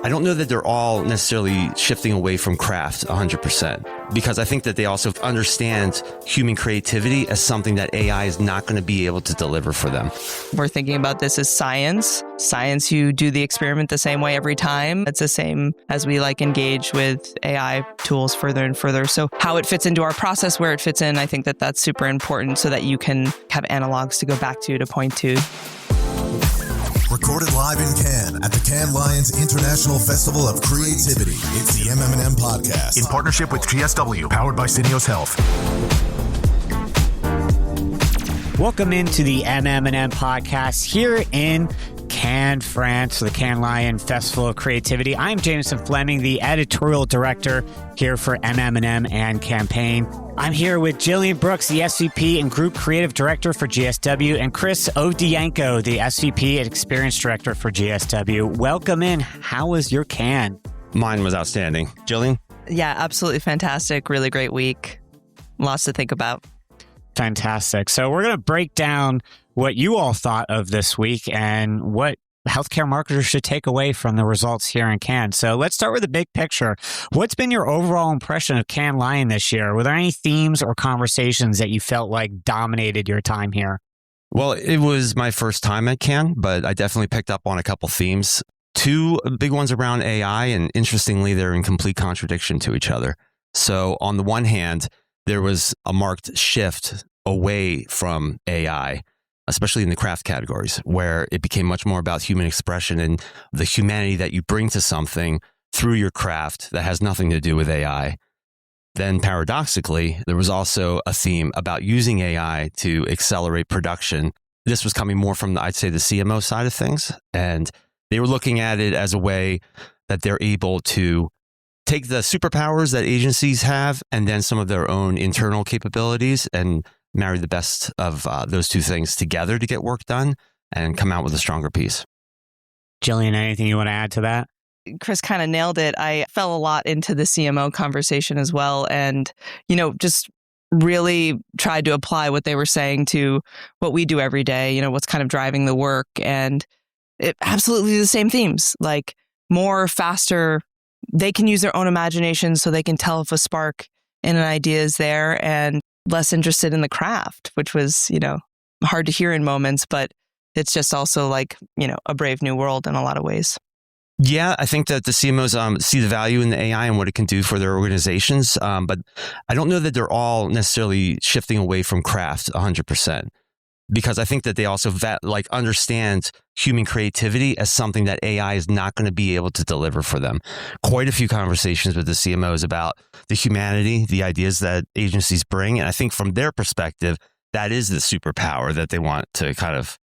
I don't know that they're all necessarily shifting away from craft 100%, because I think that they also understand human creativity as something that AI is not going to be able to deliver for them. We're thinking about this as science. Science, you do the experiment the same way every time. It's the same as we engage with AI tools further and further. So how it fits into our process, where it fits in, I think that that's super important so that you can have analogs to go back to point to. Recorded live in Cannes at the Cannes Lions International Festival of Creativity. It's the MM+M podcast. In partnership with GSW, powered by Syneos Health. Welcome into the MM+M podcast here in Cannes, France, the Cannes Lion Festival of Creativity. I'm Jameson Fleming, the editorial director here for MM+M and Campaign. I'm here with Jillian Brooks, the SVP and Group Creative Director for GSW, and Chris Ovdiyenko, the SVP and Experience Director for GSW. Welcome in. How was your Cannes? Mine was outstanding. Jillian? Yeah, absolutely fantastic. Really great week. Lots to think about. Fantastic. So we're going to break down what you all thought of this week and what healthcare marketers should take away from the results here in Cannes. So let's start with the big picture. What's been your overall impression of Cannes Lion this year? Were there any themes or conversations that you felt like dominated your time here? Well, it was my first time at Cannes, but I definitely picked up on a couple themes. Two big ones around AI, and interestingly, they're in complete contradiction to each other. So on the one hand, there was a marked shift away from AI, especially in the craft categories, where it became much more about human expression and the humanity that you bring to something through your craft that has nothing to do with AI. Then paradoxically, there was also a theme about using AI to accelerate production. This was coming more from, I'd say, the CMO side of things. And they were looking at it as a way that they're able to take the superpowers that agencies have and then some of their own internal capabilities and marry the best of those two things together to get work done and come out with a stronger piece. Jillian, anything you want to add to that? Chris kind of nailed it. I fell a lot into the CMO conversation as well. And, just really tried to apply what they were saying to what we do every day, what's kind of driving the work. And it absolutely the same themes, like more, faster. They can use their own imagination so they can tell if a spark in an idea is there, and less interested in the craft, which was, hard to hear in moments, but it's just also a brave new world in a lot of ways. Yeah, I think that the CMOs see the value in the AI and what it can do for their organizations. But I don't know that they're all necessarily shifting away from craft 100%, because I think that they also understand human creativity as something that AI is not going to be able to deliver for them. Quite a few conversations with the CMOs about the humanity, the ideas that agencies bring. And I think from their perspective, that is the superpower that they want to kind of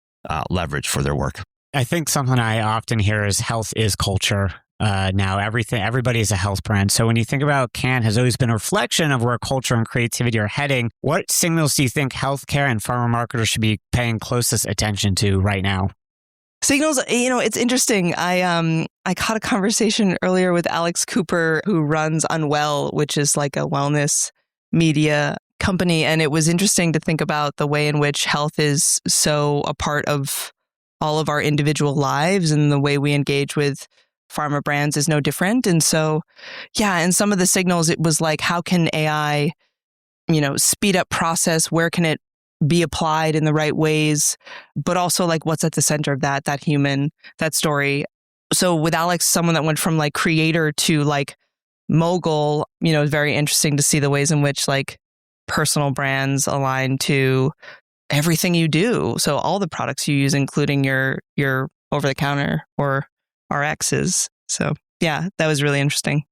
leverage for their work. I think something I often hear is health is culture. Now, everybody is a health brand. So when you think about Cannes has always been a reflection of where culture and creativity are heading. What signals do you think healthcare and pharma marketers should be paying closest attention to right now? Signals, it's interesting. I caught a conversation earlier with Alex Cooper, who runs Unwell, which is like a wellness media company. And it was interesting to think about the way in which health is so a part of all of our individual lives, and the way we engage with pharma brands is no different. And so, and some of the signals, it was like, how can AI, speed up process? Where can it be applied in the right ways? But also what's at the center of that human, that story. So with Alex, someone that went from creator to mogul, it's very interesting to see the ways in which personal brands align to everything you do. So all the products you use, including your over the counter or RXs. So that was really interesting.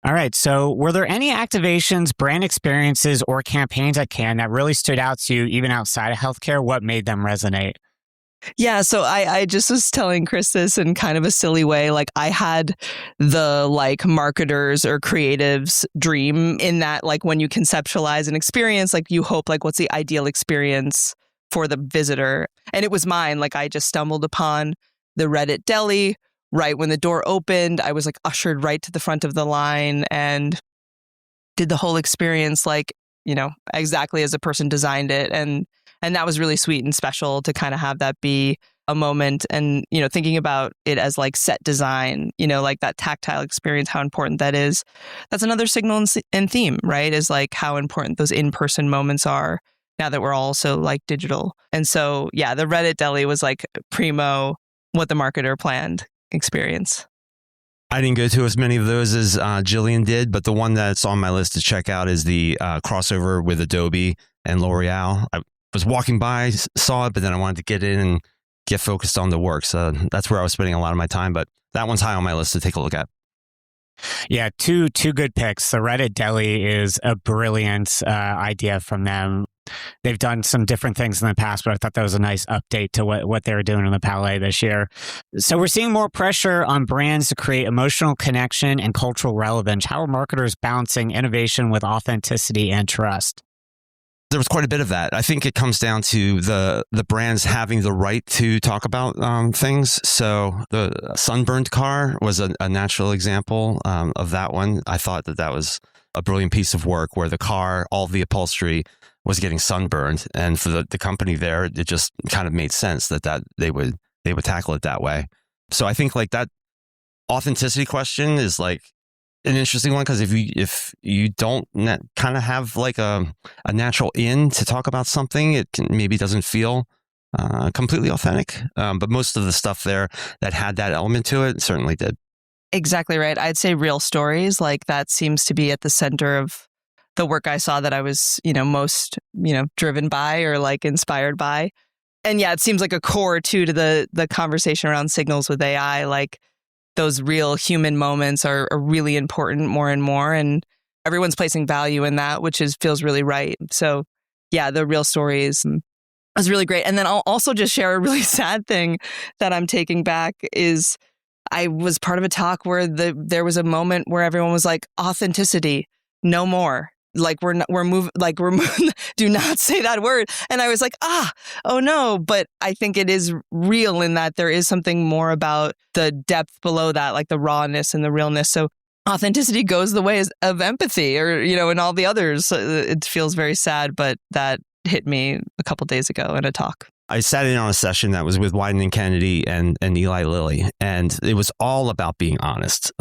All right. So were there any activations, brand experiences, or campaigns at Cannes that really stood out to you, even outside of healthcare? What made them resonate? Yeah, so I just was telling Chris this in kind of a silly way. I had the marketers or creatives dream in that when you conceptualize an experience, you hope what's the ideal experience for the visitor. And it was mine. I just stumbled upon the Reddit deli right when the door opened. I was ushered right to the front of the line and did the whole experience exactly as a person designed it. And that was really sweet and special to kind of have that be a moment and, thinking about it as like set design, like that tactile experience, how important that is. That's another signal and theme, right? Is like how important those in-person moments are now that we're also like digital. And so, yeah, the Reddit deli was like primo what the marketer planned experience. I didn't go to as many of those as Jillian did, but the one that's on my list to check out is the crossover with Adobe and L'Oreal. I was walking by, saw it, but then I wanted to get in and get focused on the work. So that's where I was spending a lot of my time, but that one's high on my list to take a look at. Yeah, two good picks. The Reddit deli is a brilliant idea from them. They've done some different things in the past, but I thought that was a nice update to what they were doing in the Palais this year. So we're seeing more pressure on brands to create emotional connection and cultural relevance. How are marketers balancing innovation with authenticity and trust? There was quite a bit of that. I think it comes down to the brands having the right to talk about things. So the sunburned car was a natural example of that one. I thought that was a brilliant piece of work where the car, all of the upholstery was getting sunburned. And for the company there, it just kind of made sense that they would tackle it that way. So I think like that authenticity question is like an interesting one, because if you don't kind of have like a natural in to talk about something, it maybe doesn't feel completely authentic. But most of the stuff there that had that element to it certainly did. Exactly right. I'd say real stories, like that seems to be at the center of the work I saw that I was, most, driven by or like inspired by. And yeah, it seems like a core too to the conversation around signals with AI, like those real human moments are really important more and more. And everyone's placing value in that, which feels really right. So yeah, the real stories is really great. And then I'll also just share a really sad thing that I'm taking back is I was part of a talk where there was a moment where everyone was like, authenticity, no more. Like we're moving, do not say that word. And I was like, oh no. But I think it is real in that there is something more about the depth below that, like the rawness and the realness. So authenticity goes the way of empathy or, and all the others. It feels very sad, but that hit me a couple days ago in a talk. I sat in on a session that was with Wyden & Kennedy and Eli Lilly, and it was all about being honest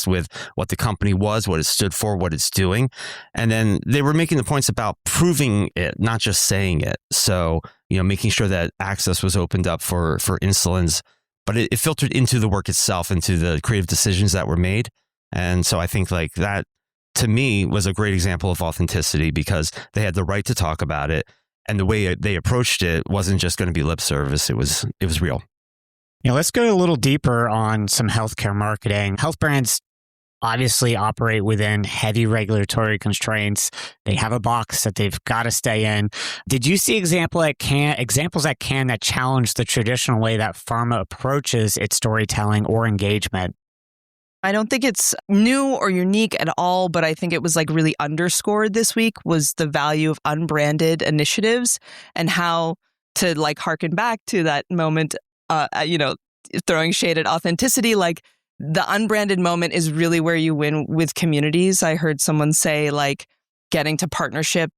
with what the company was, what it stood for, what it's doing. And then they were making the points about proving it, not just saying it. So, making sure that access was opened up for insulins, but it filtered into the work itself, into the creative decisions that were made. And so I think like that, to me, was a great example of authenticity because they had the right to talk about it. And the way they approached it wasn't just going to be lip service. It was real. Let's go a little deeper on some healthcare marketing. Health brands obviously operate within heavy regulatory constraints. They have a box that they've got to stay in. Did you see examples at Cannes that challenge the traditional way that pharma approaches its storytelling or engagement? I don't think it's new or unique at all, but I think it was like really underscored this week was the value of unbranded initiatives and how to like harken back to that moment, throwing shade at authenticity. Like the unbranded moment is really where you win with communities. I heard someone say like getting to partnership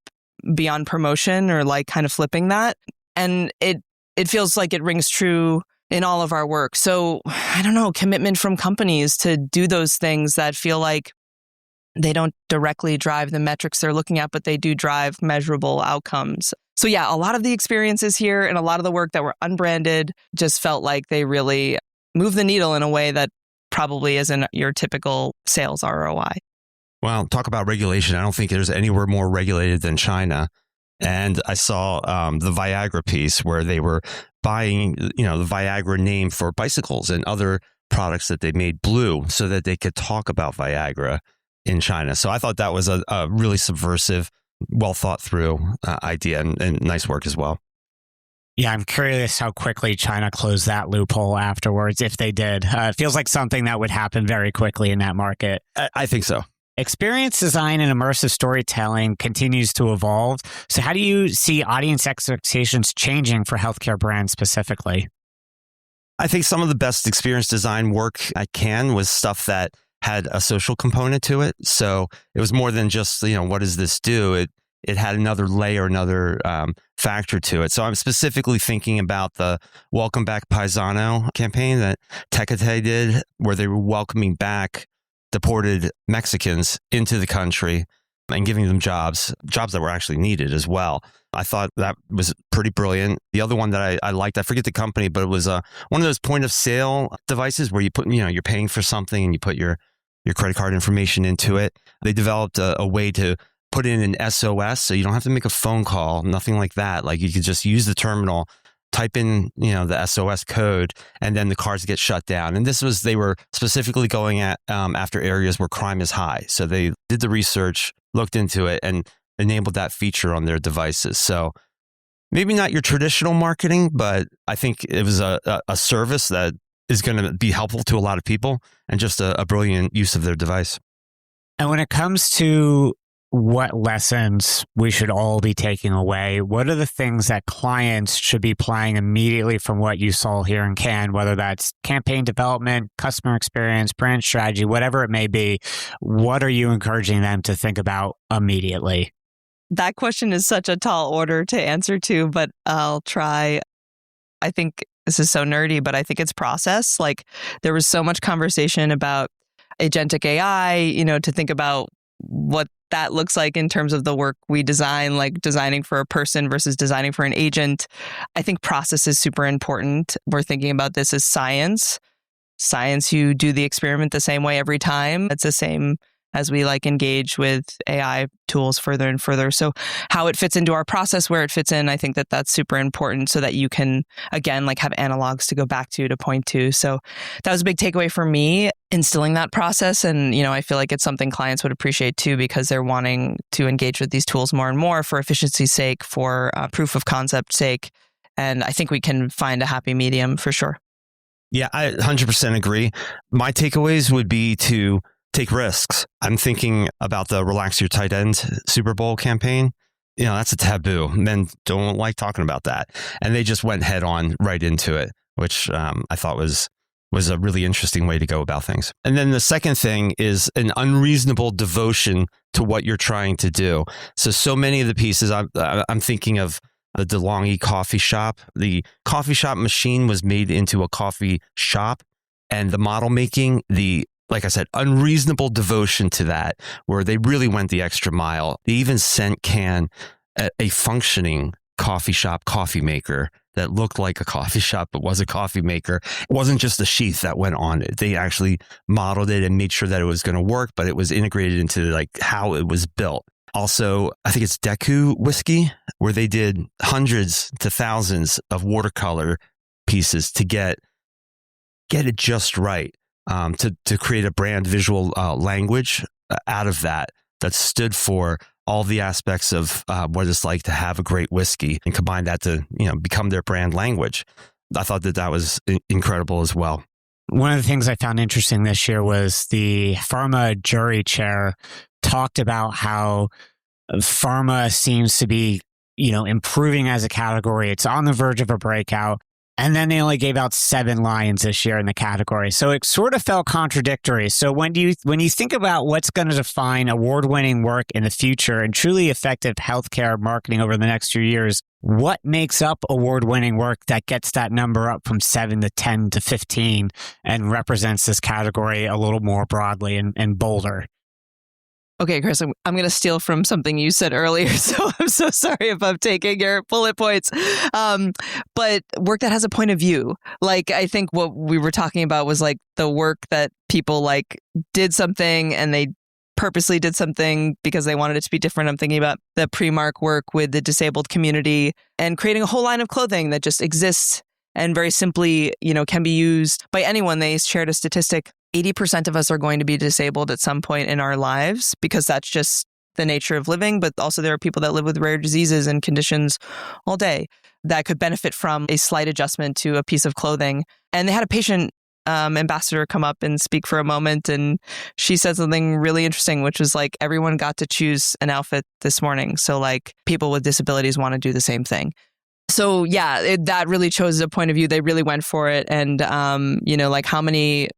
beyond promotion or like kind of flipping that. And it feels like it rings true in all of our work. So I don't know, commitment from companies to do those things that feel like they don't directly drive the metrics they're looking at, but they do drive measurable outcomes. So yeah, a lot of the experiences here and a lot of the work that were unbranded just felt like they really move the needle in a way that probably isn't your typical sales ROI. Well, talk about regulation. I don't think there's anywhere more regulated than China. And I saw the Viagra piece where they were buying, the Viagra name for bicycles and other products that they made blue so that they could talk about Viagra in China. So I thought that was a really subversive, well thought through idea and nice work as well. Yeah, I'm curious how quickly China closed that loophole afterwards, if they did. It feels like something that would happen very quickly in that market. I think so. Experience design and immersive storytelling continues to evolve. So how do you see audience expectations changing for healthcare brands specifically? I think some of the best experience design work I can was stuff that had a social component to it. So it was more than just, what does this do? it had another layer, another factor to it. So I'm specifically thinking about the Welcome Back Paisano campaign that Tecate did, where they were welcoming back deported Mexicans into the country and giving them jobs that were actually needed as well. I thought that was pretty brilliant. The other one that I liked, I forget the company, but it was one of those point of sale devices where you put, you're paying for something and you put your credit card information into it. They developed a way to put in an SOS, so you don't have to make a phone call, nothing like that. Like you could just use the terminal, type in, the SOS code, and then the cards get shut down. And they were specifically going at after areas where crime is high. So they did the research, looked into it, and enabled that feature on their devices. So maybe not your traditional marketing, but I think it was a service that is going to be helpful to a lot of people and just a brilliant use of their device. And when it comes to what lessons we should all be taking away, what are the things that clients should be applying immediately from what you saw here in Cannes, whether that's campaign development, customer experience, brand strategy, whatever it may be? What are you encouraging them to think about immediately? That question is such a tall order to answer to, but I'll try. I think this is so nerdy, but I think it's process. Like there was so much conversation about agentic AI, to think about what that looks like in terms of the work we design, like designing for a person versus designing for an agent. I think process is super important. We're thinking about this as science. Science, you do the experiment the same way every time. It's the same as we engage with AI tools further and further. So how it fits into our process, where it fits in, I think that's super important so that you can, again, have analogs to go back to point to. So that was a big takeaway for me, instilling that process. And, I feel like it's something clients would appreciate too, because they're wanting to engage with these tools more and more for efficiency's sake, for proof of concept sake. And I think we can find a happy medium for sure. Yeah, I 100% agree. My takeaways would be to take risks. I'm thinking about the Relax Your Tight End Super Bowl campaign. That's a taboo. Men don't like talking about that. And they just went head on right into it, which I thought was a really interesting way to go about things. And then the second thing is an unreasonable devotion to what you're trying to do. So many of the pieces, I'm thinking of the DeLonghi coffee shop. The coffee shop machine was made into a coffee shop, and the model making, like I said, unreasonable devotion to that, where they really went the extra mile. They even sent Cannes a functioning coffee shop coffee maker that looked like a coffee shop, but was a coffee maker. It wasn't just a sheath that went on it. They actually modeled it and made sure that it was going to work, but it was integrated into how it was built. Also, I think it's Deku whiskey, where they did hundreds to thousands of watercolor pieces to get it just right. To create a brand visual language out of that stood for all the aspects of what it's like to have a great whiskey, and combine that to become their brand language. I thought that was incredible as well. One of the things I found interesting this year was the pharma jury chair talked about how pharma seems to be improving as a category. It's on the verge of a breakout. And then they only gave out 7 lions this year in the category. So it sort of felt contradictory. So when you think about what's going to define award-winning work in the future and truly effective healthcare marketing over the next few years, what makes up award-winning work that gets that number up from 7 to 10 to 15 and represents this category a little more broadly and bolder? Okay, Chris, I'm going to steal from something you said earlier, so I'm so sorry if I'm taking your bullet points. But work that has a point of view. I think what we were talking about was the work that people did something and they purposely did something because they wanted it to be different. I'm thinking about the Primark work with the disabled community and creating a whole line of clothing that just exists and very simply, can be used by anyone. They shared a statistic. 80% of us are going to be disabled at some point in our lives because that's just the nature of living. But also there are people that live with rare diseases and conditions all day that could benefit from a slight adjustment to a piece of clothing. And they had a patient ambassador come up and speak for a moment. And she said something really interesting, which was everyone got to choose an outfit this morning. So people with disabilities want to do the same thing. So yeah, that really chose a point of view. They really went for it. And, how many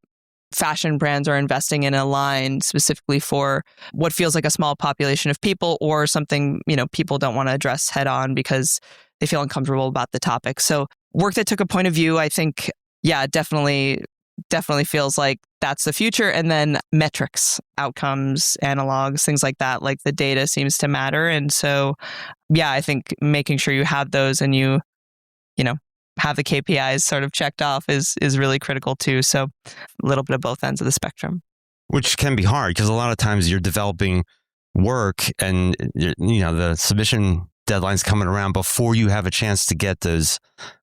fashion brands are investing in a line specifically for what feels like a small population of people or something, people don't want to address head on because they feel uncomfortable about the topic. So work that took a point of view, I think, definitely feels like that's the future. And then metrics, outcomes, analogs, things like that, like the data seems to matter. And so, I think making sure you have those and you have the KPIs sort of checked off is really critical too. So a little bit of both ends of the spectrum. Which can be hard because a lot of times you're developing work and, the submission deadline's coming around before you have a chance to get those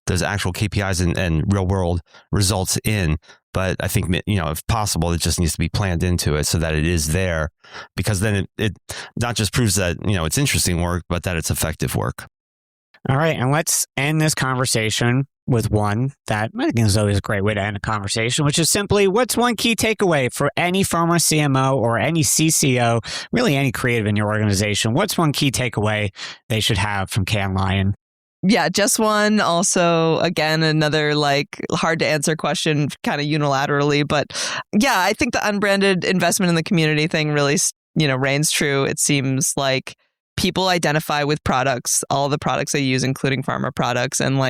actual KPIs and real world results in. But I think, if possible, it just needs to be planned into it so that it is there, because then it not just proves that, it's interesting work, but that it's effective work. All right. And let's end this conversation with one that I think is always a great way to end a conversation, which is simply, what's one key takeaway for any pharma CMO or any CCO, really any creative in your organization? What's one key takeaway they should have from Cannes Lion? Yeah, just one. Also, again, another hard to answer question kind of unilaterally. But I think the unbranded investment in the community thing really, reigns true. It seems like people identify with products, all the products they use, including pharma products, and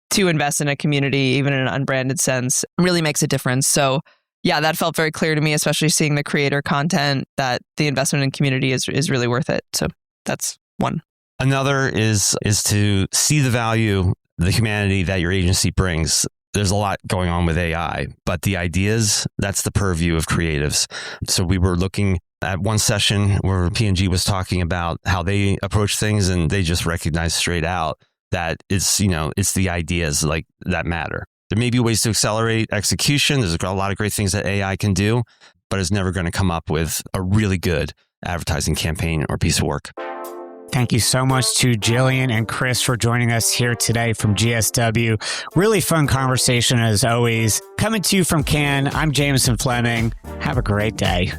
to invest in a community, even in an unbranded sense, really makes a difference. So that felt very clear to me, especially seeing the creator content, that the investment in community is really worth it. So that's one. Another is to see the value, the humanity that your agency brings. There's a lot going on with AI, but the ideas, that's the purview of creatives. So we were looking at one session where P&G was talking about how they approach things, and they just recognized straight out that it's the ideas that matter. There may be ways to accelerate execution. There's a lot of great things that AI can do, but it's never going to come up with a really good advertising campaign or piece of work. Thank you so much to Jillian and Chris for joining us here today from GSW. Really fun conversation as always. Coming to you from Cannes, I'm Jameson Fleming. Have a great day.